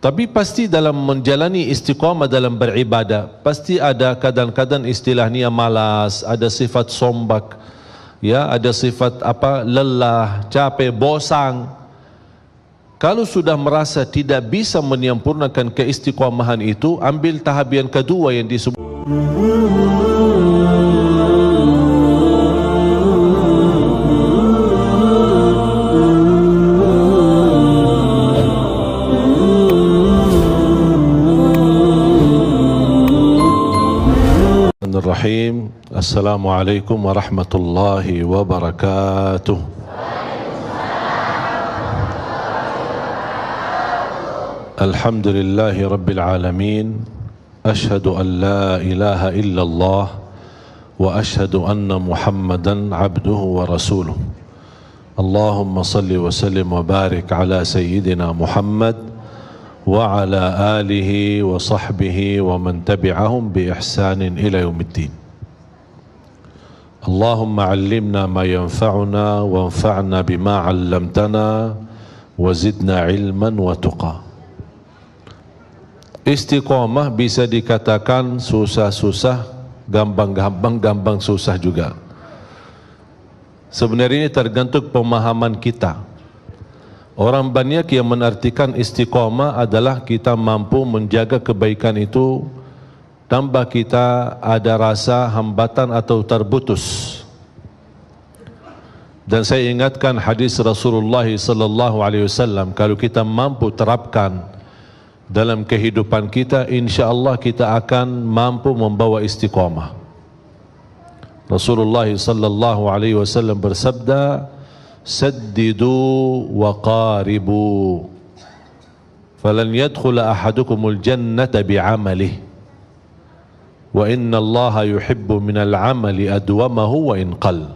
Tapi pasti dalam menjalani istiqamah dalam beribadah, pasti ada kadang-kadang istilahnya malas, ada sifat sombak, ya, ada sifat lelah, capek, bosan. Kalau sudah merasa tidak bisa menyempurnakan keistiqamahan itu, ambil tahap yang kedua yang disebut Bismillahirrahmanirrahim. Assalamualaikum warahmatullahi wabarakatuh. Alhamdulillahi rabbil alamin. Ashhadu an la ilaha illallah wa ashhadu anna Muhammadan abduhu wa rasuluh. Allahumma salli wa sallim wa barik ala sayyidina Muhammad wa ala alihi wa sahbihi wa man tabi'ahum bi ihsanin ila yaumiddin. Allahumma 'allimna ma yanfa'una wanfa'na bima 'allamtana wa zidna ilman wa tuqa. Istiqamah bisa dikatakan susah-susah, gampang-gampang, gampang susah juga. Sebenarnya ini tergantung pemahaman kita. Orang banyak yang menartikan istiqamah adalah kita mampu menjaga kebaikan itu tanpa kita ada rasa hambatan atau terputus. Dan saya ingatkan hadis Rasulullah sallallahu alaihi wasallam, kalau kita mampu terapkan dalam kehidupan kita, insya-Allah kita akan mampu membawa istiqamah. Rasulullah sallallahu alaihi wasallam bersabda, saddidu wa qaribu falan yadkhula ahadukumul jannata bi'amalihi wa inna allaha yuhibbu minal amali adwamahu wa in qal.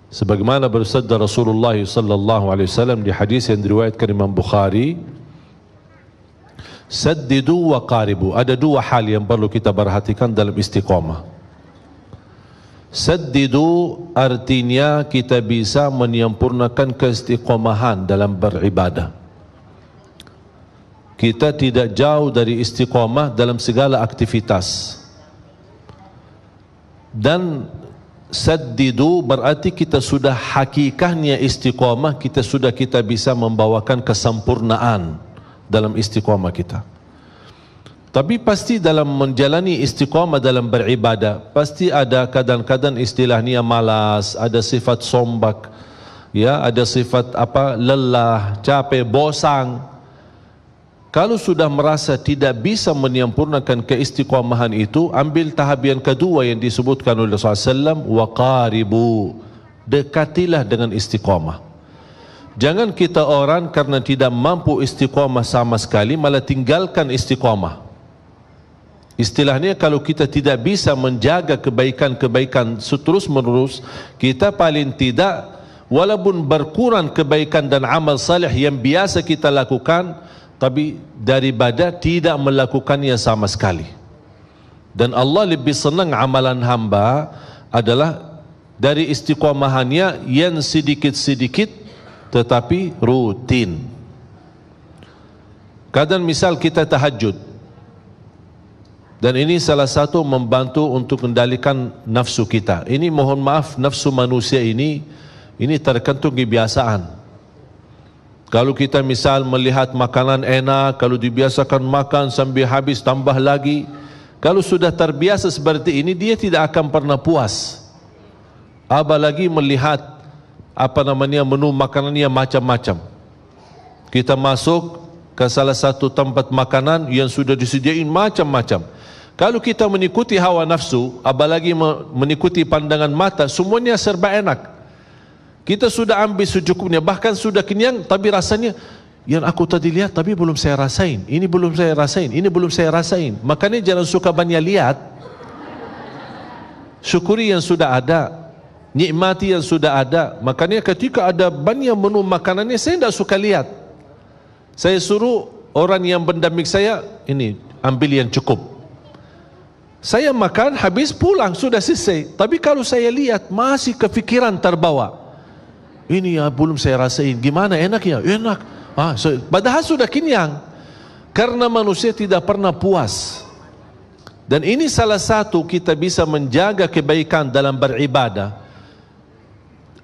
Sebagaimana bersabda Rasulullah sallallahu alaihi wasallam di hadis yang diriwayatkan Imam Bukhari, saddidu wa qaribu. Ada dua hal yang perlu kita perhatikan dalam istiqamah. Saddidu artinya kita bisa menyempurnakan keistiqomahan dalam beribadah. Kita tidak jauh dari istiqamah dalam segala aktivitas. Dan saddidu berarti kita sudah hakikatnya istiqamah, kita bisa membawakan kesempurnaan dalam istiqamah kita. Tapi pasti dalam menjalani istiqamah dalam beribadah, pasti ada kadang-kadang istilahnya malas, ada sifat sombak, ya, ada sifat lelah, capek, bosan. Kalau sudah merasa tidak bisa menyempurnakan keistiqamahan itu, ambil tahap yang kedua yang disebutkan oleh Rasulullah SAW, wa qaribu, dekatilah dengan istiqamah. Jangan kita orang karena tidak mampu istiqamah sama sekali malah tinggalkan istiqamah. Istilahnya kalau kita tidak bisa menjaga kebaikan-kebaikan terus menerus, kita paling tidak walaupun berkurang kebaikan dan amal saleh yang biasa kita lakukan, tapi daripada tidak melakukannya sama sekali. Dan Allah lebih senang amalan hamba adalah dari istiqamahannya yang sedikit-sedikit tetapi rutin. Kadang misal kita tahajud, dan ini salah satu membantu untuk mengendalikan nafsu kita. Ini mohon maaf, nafsu manusia ini tergantung kebiasaan. Kalau kita misal melihat makanan enak, kalau dibiasakan makan sampai habis tambah lagi, kalau sudah terbiasa seperti ini, dia tidak akan pernah puas. Apalagi melihat menu makanannya macam-macam. Kita masuk ke salah satu tempat makanan yang sudah disediain macam-macam. Kalau kita mengikuti hawa nafsu, apalagi mengikuti pandangan mata, semuanya serba enak. Kita sudah ambil secukupnya, bahkan sudah kenyang, tapi rasanya yang aku tadi lihat tapi belum saya rasain, ini belum saya rasain, ini belum saya rasain. Makanya jangan suka banyak lihat, syukuri yang sudah ada, nikmati yang sudah ada. Makanya ketika ada banyak menu makanannya, saya tidak suka lihat. Saya suruh orang yang pendamping saya, ini ambil yang cukup. Saya makan, habis pulang, sudah selesai. Tapi kalau saya lihat, masih kepikiran terbawa. Ini ya belum saya rasain, gimana enaknya? Enak. Padahal sudah kenyang. Karena manusia tidak pernah puas. Dan ini salah satu kita bisa menjaga kebaikan dalam beribadah.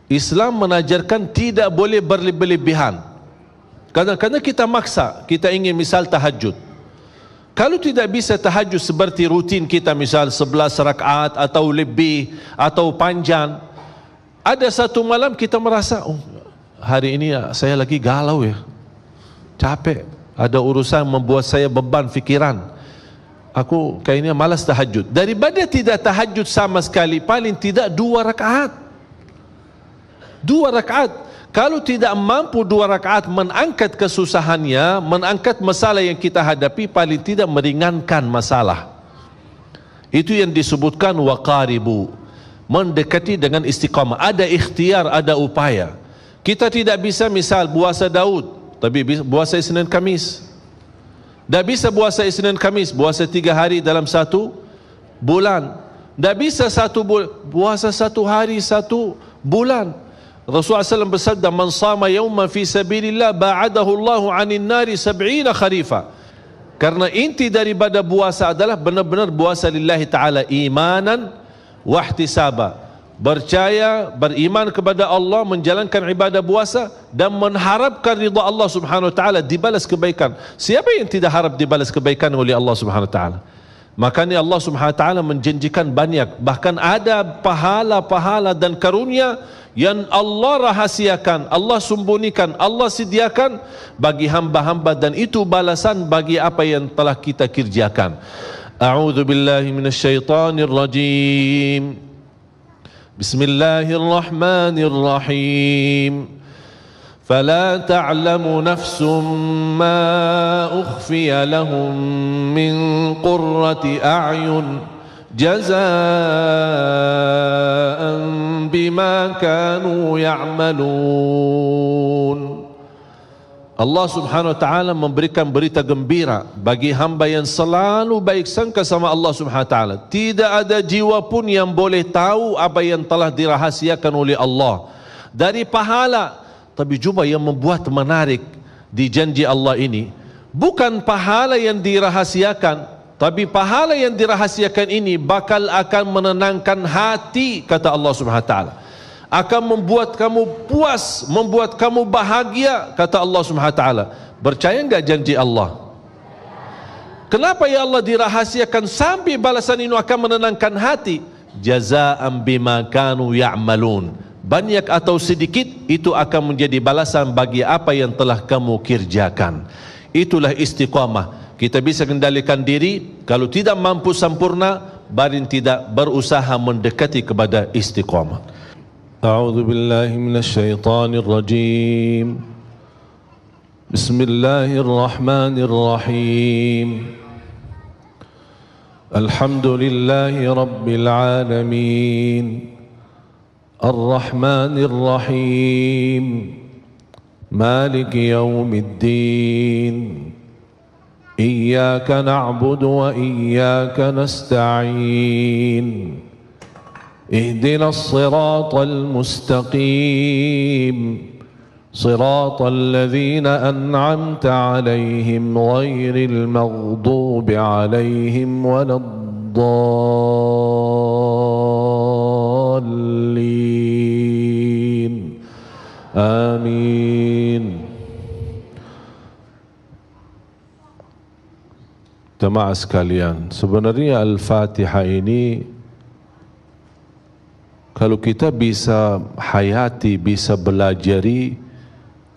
Islam menajarkan tidak boleh berlebihan. Kadang-kadang kita maksa, kita ingin misal tahajud. Kalau tidak bisa tahajud seperti rutin kita, misal 11 rakaat atau lebih atau panjang, ada satu malam kita merasa, oh, hari ini saya lagi galau ya, capek, ada urusan membuat saya beban fikiran, aku kayaknya malas tahajud. Daripada tidak tahajud sama sekali, paling tidak 2 rakaat. 2 rakaat. Kalau tidak mampu 2 rakaat mengangkat kesusahannya, mengangkat masalah yang kita hadapi, paling tidak meringankan masalah. Itu yang disebutkan waqaribu, mendekati dengan istiqamah. Ada ikhtiar, ada upaya. Kita tidak bisa misal puasa Daud, tapi puasa Isnin Kamis. Tak bisa puasa Isnin Kamis, puasa 3 hari dalam 1 bulan. Tak bisa 1 bulan, puasa 1 hari 1 bulan. Rasulullah SAW bersabda, man sama yawman fi sabilillah ba'adahu Allahu 'anil nari 70 kharifa. Karena inti daripada puasa adalah benar-benar puasa lillahi ta'ala, imanan wa ihtisaba, percaya, beriman kepada Allah, menjalankan ibadah puasa dan mengharapkan ridha Allah Subhanahu wa taala, dibalas kebaikan. Siapa yang tidak harap dibalas kebaikan oleh Allah Subhanahu wa taala? Makanya Allah Subhanahu wa taala menjanjikan banyak, bahkan ada pahala-pahala dan karunia yang Allah rahasiakan, Allah sembunyikan, Allah sediakan bagi hamba-hamba, dan itu balasan bagi apa yang telah kita kerjakan. A'udzu billahi minasyaitonir rajim. Bismillahirrahmanirrahim. فلا تعلم نفس ما أخفي لهم من قرة أعين جزاء بما كانوا يعملون. Allah Subhanahu wa taala memberikan berita gembira bagi hamba yang selalu baik sangka sama Allah Subhanahu wa taala. Tidak ada jiwa pun yang boleh tahu apa yang telah dirahasiakan oleh Allah dari pahala. Tapi jumpa yang membuat menarik di janji Allah ini, bukan pahala yang dirahasiakan, tapi pahala yang dirahasiakan ini bakal akan menenangkan hati, kata Allah Subhanahu wa taala. Akan membuat kamu puas, membuat kamu bahagia, kata Allah Subhanahu wa taala. Percaya enggak janji Allah? Kenapa ya Allah dirahasiakan sampai balasan ini akan menenangkan hati? Jazaa'an bima kanu ya'malun. Banyak atau sedikit, itu akan menjadi balasan bagi apa yang telah kamu kerjakan. Itulah istiqamah. Kita bisa kendalikan diri, kalau tidak mampu sempurna, barin tidak berusaha mendekati kepada istiqamah. A'udzu billahi minasyaitonir rajim. Bismillahirrahmanirrahim. Alhamdulillahi rabbil alamin. الرحمن الرحيم مالك يوم الدين إياك نعبد وإياك نستعين اهدنا الصراط المستقيم صراط الذين أنعمت عليهم غير المغضوب عليهم ولا الضالين آمين. Jemaah sekalian, sebenarnya Al-Fatihah ini kalau kita bisa hayati, bisa belajari,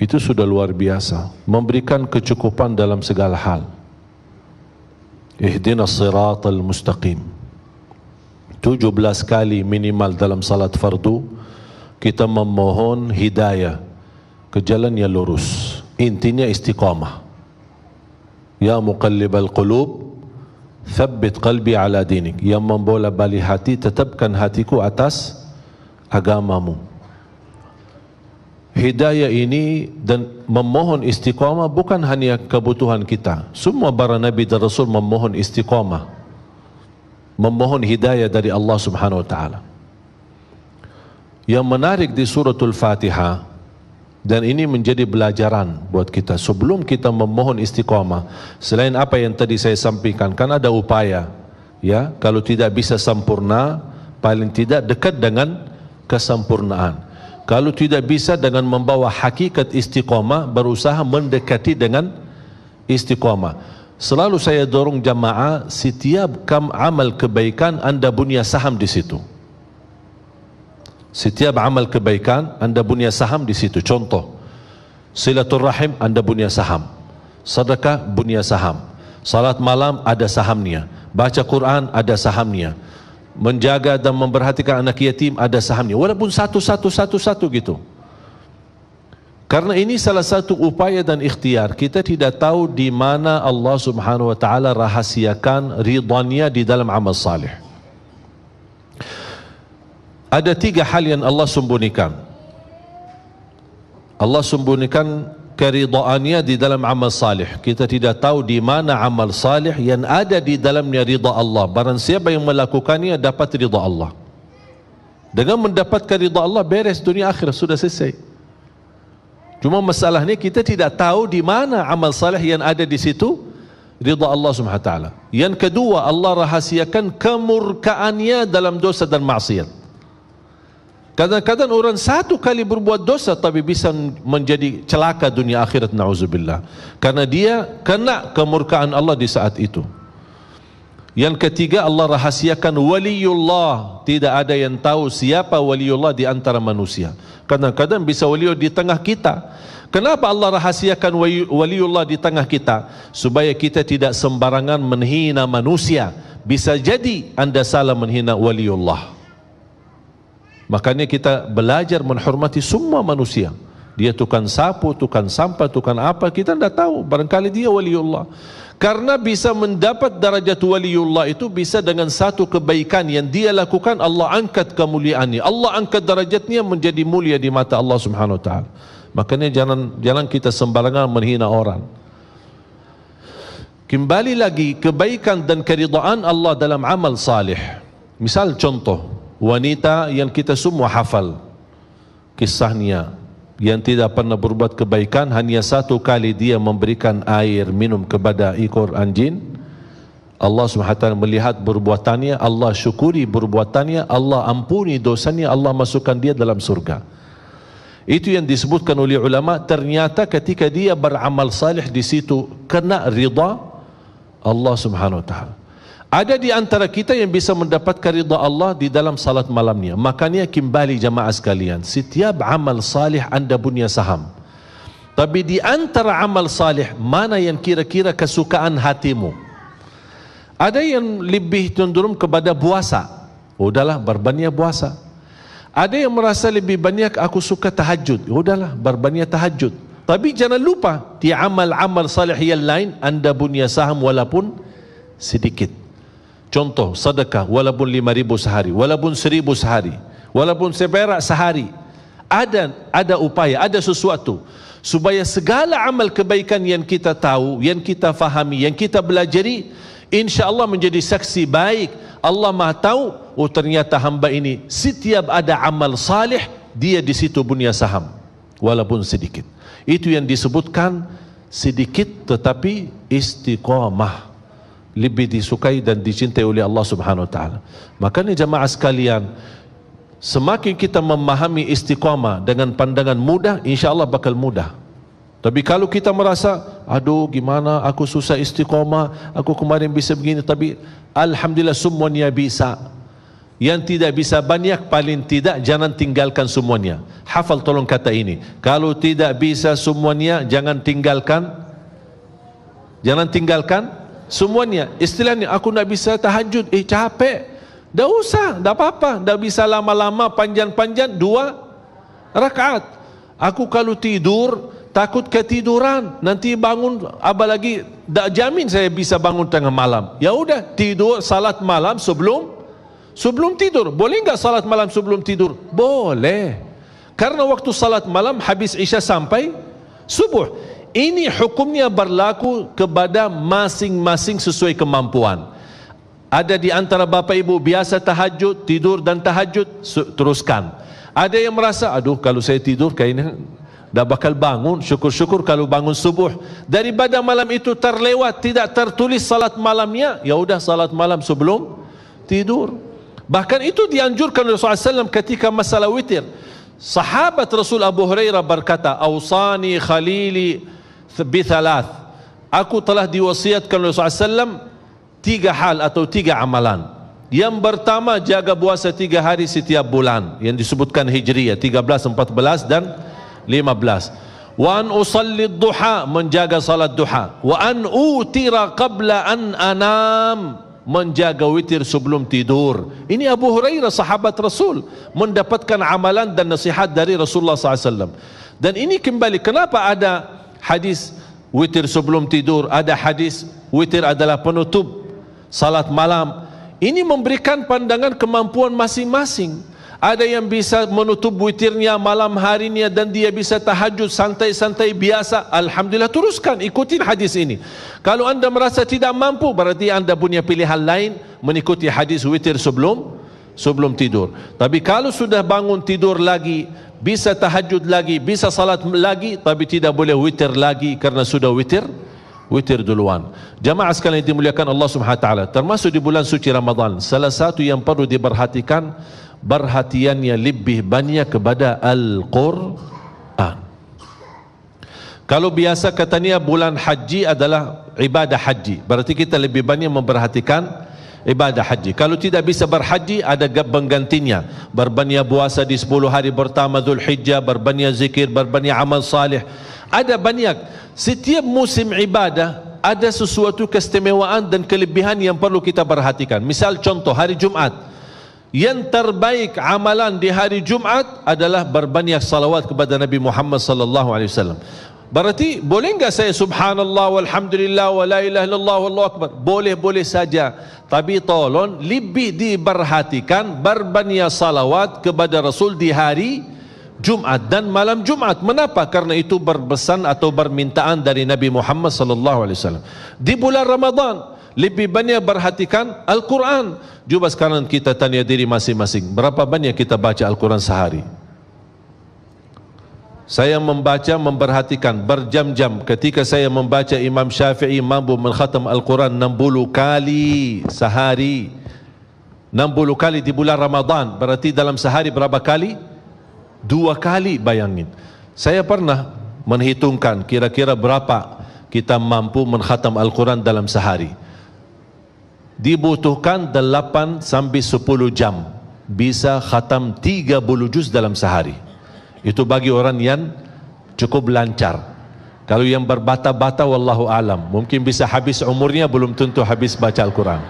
itu sudah luar biasa, memberikan kecukupan dalam segala hal. Ihdinas siratal mustaqim 17 kali minimal dalam salat fardu kita memohon hidayah ke jalan yang lurus. Intinya istiqamah. Ya muqallibal qulub thabbit qalbi ala dinik. Yang membola balik hati, tetapkan hatiku atas agamamu. Hidayah ini dan memohon istiqamah bukan hanya kebutuhan kita. Semua para nabi dan rasul memohon istiqamah, memohon hidayah dari Allah Subhanahu wa taala. Yang menarik di suratul Fatihah, Dan ini menjadi pelajaran buat kita. Sebelum kita memohon istiqamah, selain apa yang tadi saya sampaikan, kan ada upaya. Ya, kalau tidak bisa sempurna, paling tidak dekat dengan kesempurnaan. Kalau tidak bisa dengan membawa hakikat istiqamah, berusaha mendekati dengan istiqamah. Selalu saya dorong jamaah, setiap amal kebaikan anda punya saham di situ. Setiap amal kebaikan anda punya saham di situ. Contoh, silaturrahim anda punya saham, sedekah punya saham, salat malam ada sahamnya, baca Quran ada sahamnya, menjaga dan memperhatikan anak yatim ada sahamnya, walaupun satu gitu. Karena ini salah satu upaya dan ikhtiar. Kita tidak tahu di mana Allah Subhanahu wa taala rahasiakan ridhanya di dalam amal salih. Ada 3 hal yang Allah sembunyikan. Allah sembunyikan keridhaannya di dalam amal salih. Kita tidak tahu di mana amal salih yang ada di dalamnya ridha Allah. Barang siapa yang melakukannya dapat ridha Allah. Dengan mendapatkan ridha Allah, beres dunia akhirat, sudah selesai. Cuma masalahnya kita tidak tahu di mana amal salih yang ada di situ ridha Allah Subhanahu wa taala. Yang kedua, Allah rahasiakan kemurkaannya dalam dosa dan maksiat. Kadang-kadang orang satu kali berbuat dosa tapi bisa menjadi celaka dunia akhirat, na'udzubillah, karena dia kena kemurkaan Allah di saat itu. Yang ketiga, Allah rahasiakan waliullah. Tidak ada yang tahu siapa waliullah di antara manusia. Kadang-kadang bisa waliullah di tengah kita. Kenapa Allah rahasiakan waliullah di tengah kita? Supaya kita tidak sembarangan menghina manusia. Bisa jadi anda salah menghina waliullah. Makanya kita belajar menghormati semua manusia. Dia tukang sapu, tukang sampah, tukang apa, kita tidak tahu. Barangkali dia waliullah. Karena bisa mendapat darajat waliullah itu bisa dengan satu kebaikan yang dia lakukan, Allah angkat kemuliaannya, Allah angkat darajatnya menjadi mulia di mata Allah Subhanahu wa taala. Makanya jangan kita sembarangan menghina orang. Kembali lagi, kebaikan dan keridhaan Allah dalam amal salih. Misal contoh, wanita yang kita semua hafal kisahnya, yang tidak pernah berbuat kebaikan, hanya satu kali dia memberikan air minum kepada ekor anjing. Allah SWT melihat perbuatannya, Allah syukuri perbuatannya, Allah ampuni dosanya, Allah masukkan dia dalam surga. Itu yang disebutkan oleh ulama. Ternyata ketika dia beramal salih di situ kena ridha Allah Subhanahu wa taala. Ada di antara kita yang bisa mendapatkan ridha Allah di dalam salat malamnya. Makanya kembali jamaah sekalian, setiap amal salih anda punya saham. Tapi di antara amal salih, mana yang kira-kira kesukaan hatimu? Ada yang lebih cenderung kepada puasa. Udahlah, berbanyak puasa. Ada yang merasa lebih banyak aku suka tahajud. Udahlah, berbanyak tahajud. Tapi jangan lupa, di amal-amal salih yang lain anda punya saham walaupun sedikit. Contoh, sedekah walaupun 5.000 sehari, walaupun 1.000 sehari, walaupun seperak sehari. Ada upaya, ada sesuatu supaya segala amal kebaikan yang kita tahu, yang kita fahami, yang kita belajari, insya-Allah menjadi saksi baik. Allah Maha tahu, oh ternyata hamba ini setiap ada amal salih, dia di situ punya saham walaupun sedikit. Itu yang disebutkan sedikit tetapi istiqamah, lebih disukai dan dicintai oleh Allah Subhanahu wa taala. Makanya jamaah sekalian, semakin kita memahami istiqamah dengan pandangan mudah, insya-Allah bakal mudah. Tapi kalau kita merasa, aduh gimana aku susah istiqamah, aku kemarin bisa begini, tapi alhamdulillah semuanya bisa. Yang tidak bisa banyak, paling tidak jangan tinggalkan semuanya. Hafal tolong kata ini. Kalau tidak bisa semuanya, jangan tinggalkan semuanya. Istilahnya, aku nak bisa tahajud, capek. Dah usah, dah apa-apa. Dah bisa lama-lama, panjang-panjang, 2 rakaat. Aku kalau tidur, takut ketiduran, nanti bangun, apalagi tak jamin saya bisa bangun tengah malam. Ya udah, tidur salat malam sebelum tidur. Boleh enggak salat malam sebelum tidur? Boleh. Karena waktu salat malam habis Isya sampai subuh. Ini hukumnya berlaku kepada masing-masing sesuai kemampuan. Ada di antara bapa ibu biasa tahajud, tidur dan tahajud, teruskan. Ada yang merasa, aduh kalau saya tidur kayaknya dah bakal bangun. Syukur-syukur kalau bangun subuh. Daripada malam itu terlewat, tidak tertulis salat malamnya, ya udah salat malam sebelum tidur. Bahkan itu dianjurkan Rasulullah SAW ketika masalah witir. Sahabat Rasul Abu Hurairah berkata, "Awsani khalili bithalath." Aku telah diwasiatkan Rasulullah SAW 3 hal atau 3 amalan. Yang pertama, jaga puasa 3 hari setiap bulan, yang disebutkan Hijriyah 13, 14 dan 15. Wa an usalli duha, menjaga salat duha. Wa an utira qabla an anam, menjaga witir sebelum tidur. Ini Abu Hurairah, sahabat Rasul, mendapatkan amalan dan nasihat dari Rasulullah SAW. Dan ini kembali, kenapa ada hadis witir sebelum tidur, ada hadis witir adalah penutup salat malam. Ini memberikan pandangan kemampuan masing-masing. Ada yang bisa menutup witirnya malam harinya dan dia bisa tahajud santai-santai biasa. Alhamdulillah, teruskan, ikutin hadis ini. Kalau anda merasa tidak mampu, berarti anda punya pilihan lain, mengikuti hadis witir sebelum tidur. Tapi kalau sudah bangun tidur lagi, bisa tahajud lagi, bisa salat lagi, tapi tidak boleh witir lagi karena sudah witir duluan. Jamaah sekalian yang dimuliakan Allah Subhanahu wa taala, termasuk di bulan suci Ramadan, salah satu yang perlu diperhatikan, perhatiannya lebih banyak kepada Al-Quran. Kalau biasa katanya bulan haji adalah ibadah haji, berarti kita lebih banyak memperhatikan ibadah haji. Kalau tidak bisa berhaji, ada penggantinya, berbanyak puasa di 10 hari pertama Dzulhijjah, berbanyak zikir, berbanyak amal salih. Ada banyak. Setiap musim ibadah ada sesuatu keistimewaan dan kelebihan yang perlu kita perhatikan. Misal contoh hari Jumat, yang terbaik amalan di hari Jumat adalah berbanyak salawat kepada Nabi Muhammad sallallahu alaihi wasallam. Berarti boleh enggak saya subhanallah walhamdulillah wa la ilaha illallah wallahu akbar? Boleh saja. Tapi tolong lebih diperhatikan berbanyak salawat kepada Rasul di hari Jumat dan malam Jumat. Mengapa? Karena itu berpesan atau permintaan dari Nabi Muhammad sallallahu alaihi wasallam. Di bulan Ramadan lebih banyak perhatikan Al-Quran. Cuba sekarang kita tanya diri masing-masing, berapa banyak kita baca Al-Quran sehari? Saya membaca, memperhatikan berjam-jam. Ketika saya membaca, Imam Syafi'i mampu mengkhatam Al-Quran 60 kali sehari. 60 kali di bulan Ramadan, berarti dalam sehari berapa kali? 2 kali, bayangin. Saya pernah menghitungkan kira-kira berapa kita mampu mengkhatam Al-Quran dalam sehari. Dibutuhkan 8 sampai 10 jam. Bisa khatam 30 juz dalam sehari. Itu bagi orang yang cukup lancar. Kalau yang berbata-bata, wallahu alam, mungkin bisa habis umurnya, belum tentu habis baca Al-Quran.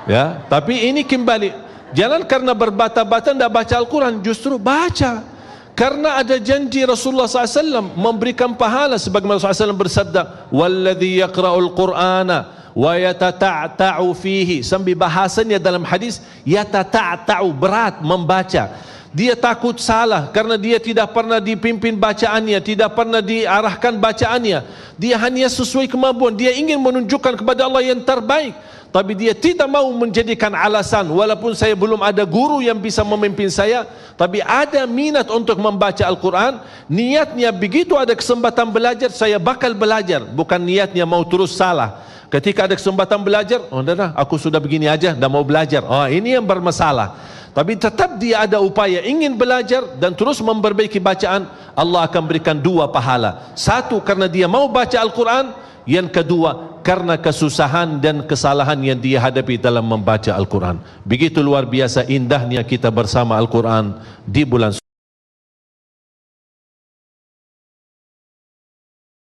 Ya, tapi ini kembali, jangan karena berbata-bata tidak baca Al-Quran, justru baca. Karena ada janji Rasulullah SAW memberikan pahala, sebagaimana Rasulullah SAW bersabda, "Walladhi yaqra'ul Qur'ana wa yatata'ta'u fihi." Sambil bahasanya dalam hadis, yatata'ta'u, berat membaca. Dia takut salah karena dia tidak pernah dipimpin bacaannya, tidak pernah diarahkan bacaannya. Dia hanya sesuai kemampuan, dia ingin menunjukkan kepada Allah yang terbaik. Tapi dia tidak mau menjadikan alasan, walaupun saya belum ada guru yang bisa memimpin saya, tapi ada minat untuk membaca Al-Quran. Niatnya begitu ada kesempatan belajar, saya bakal belajar. Bukan niatnya mau terus salah. Ketika ada kesempatan belajar, oh dah, aku sudah begini aja, dah mau belajar. Oh, ini yang bermasalah. Tapi tetap dia ada upaya ingin belajar dan terus memperbaiki bacaan, Allah akan berikan 2 pahala. 1 karena dia mau baca Al-Quran, yang kedua karena kesusahan dan kesalahan yang dia hadapi dalam membaca Al-Quran. Begitu luar biasa indahnya kita bersama Al-Quran di bulan